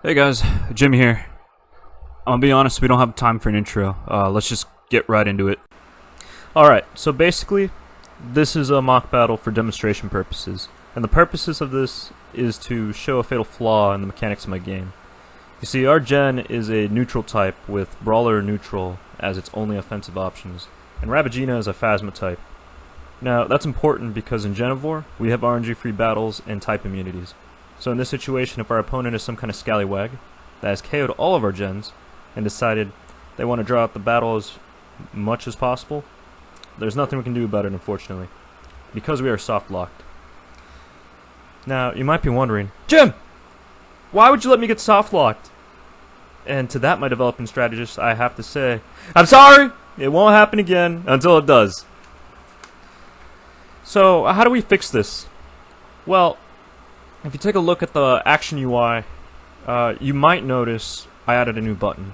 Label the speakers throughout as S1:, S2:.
S1: Hey guys, Jim here. I'm gonna be honest, we don't have time for an intro. Let's just get right into it. Alright, so basically, this is a mock battle for demonstration purposes. And the purposes of this is to show a fatal flaw in the mechanics of my game. You see, our gen is a neutral type with Brawler neutral as its only offensive options. And Rabagina is a Phasma type. Now, that's important because in Genovor, we have RNG-free battles and type immunities. So in this situation, if our opponent is some kind of scallywag that has KO'd all of our gens and decided they want to draw out the battle as much as possible, there's nothing we can do about it, unfortunately, because we are soft-locked. Now, you might be wondering, Jim, why would you let me get soft-locked? And to that, my developing strategist, I have to say, I'm sorry, it won't happen again until it does. So, how do we fix this? Well, if you take a look at the action UI, you might notice I added a new button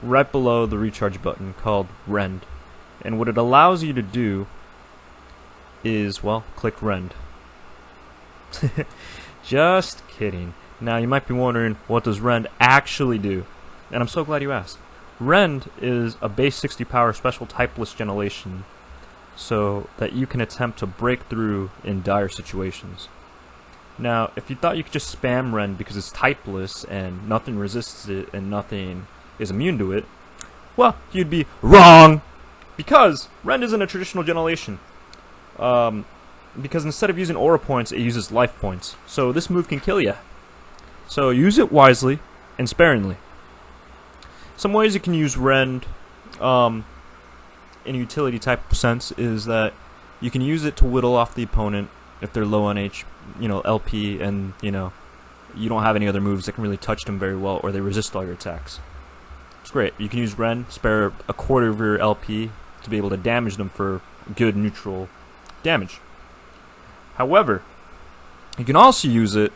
S1: right below the recharge button called Rend. And what it allows you to do is, well, click Rend. Just kidding. Now, you might be wondering, what does Rend actually do? And I'm so glad you asked. Rend is a base 60 power special typeless generation, so that you can attempt to break through in dire situations. Now, if you thought you could just spam Rend because it's typeless and nothing resists it and nothing is immune to it, well, you'd be wrong! Because Rend isn't a traditional generation. Because instead of using aura points, it uses life points. So this move can kill you. So use it wisely and sparingly. Some ways you can use Rend in a utility type sense is that you can use it to whittle off the opponent if they're low on LP, and you don't have any other moves that can really touch them very well, or they resist all your attacks. It's great. You can use Rend, spare a quarter of your LP to be able to damage them for good neutral damage. However, you can also use it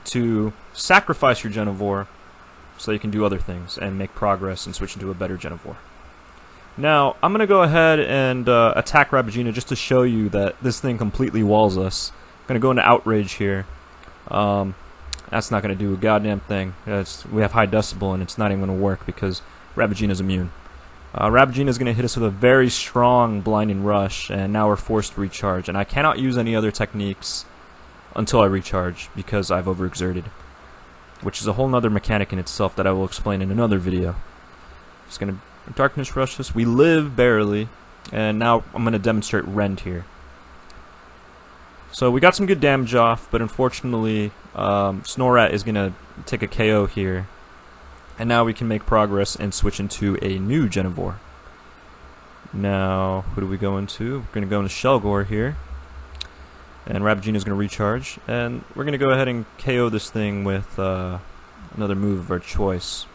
S1: to sacrifice your Genovor so you can do other things and make progress and switch into a better Genovor. Now, I'm going to go ahead and attack Rabagina just to show you that this thing completely walls us. I'm going to go into Outrage here. That's not going to do a goddamn thing. We have high decibel and it's not even going to work because Rabagina's immune. Rabagina's going to hit us with a very strong Blinding Rush, and now we're forced to recharge. And I cannot use any other techniques until I recharge because I've overexerted, which is a whole nother mechanic in itself that I will explain in another video. Just going to Darkness Rush us. We live barely, and now I'm going to demonstrate Rend here. So we got some good damage off, but unfortunately Snorat is going to take a KO here. And now we can make progress and switch into a new Genovor. Now, who do we go into? We're going to go into Shellgore here. And Rabagina is going to recharge. And we're going to go ahead and KO this thing with another move of our choice.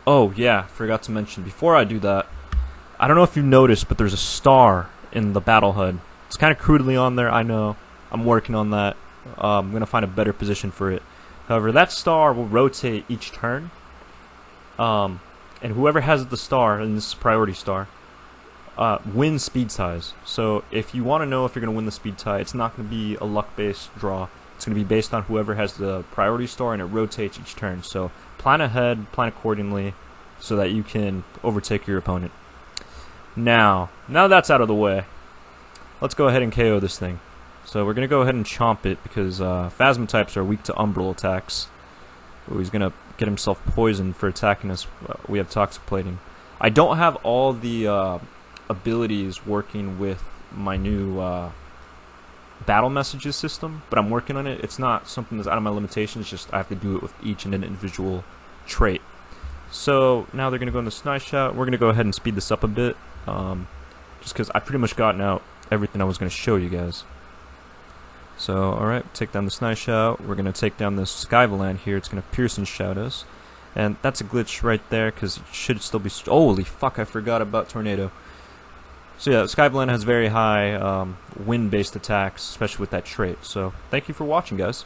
S1: Oh yeah, forgot to mention, before I do that, I don't know if you noticed, but there's a star in the battle HUD. It's kind of crudely on there, I know. I'm working on that. I'm going to find a better position for it. However, that star will rotate each turn. And whoever has the star, and this is priority star, wins speed ties. So if you want to know if you're going to win the speed tie, it's not going to be a luck-based draw. It's going to be based on whoever has the priority star, and it rotates each turn. So plan ahead, plan accordingly, so that you can overtake your opponent. Now that's out of the way, let's go ahead and KO this thing. So we're going to go ahead and chomp it because Phasma types are weak to umbral attacks. Ooh, he's going to get himself poisoned for attacking us. We have Toxic Plating. I don't have all the abilities working with my new battle messages system, but I'm working on it. It's not something that's out of my limitations, it's just I have to do it with each and an individual trait. So now they're going to go into Snipe Shout. We're going to go ahead and speed this up a bit, just because I've pretty much gotten out everything I was going to show you guys. So, alright, take down the Snipe Shout. We're going to take down this Skyvalan here. It's going to Piercing Shout us. And that's a glitch right there, because it should still be... Holy fuck, I forgot about Tornado. So yeah, Skyvalan has very high wind-based attacks, especially with that trait. So, thank you for watching, guys.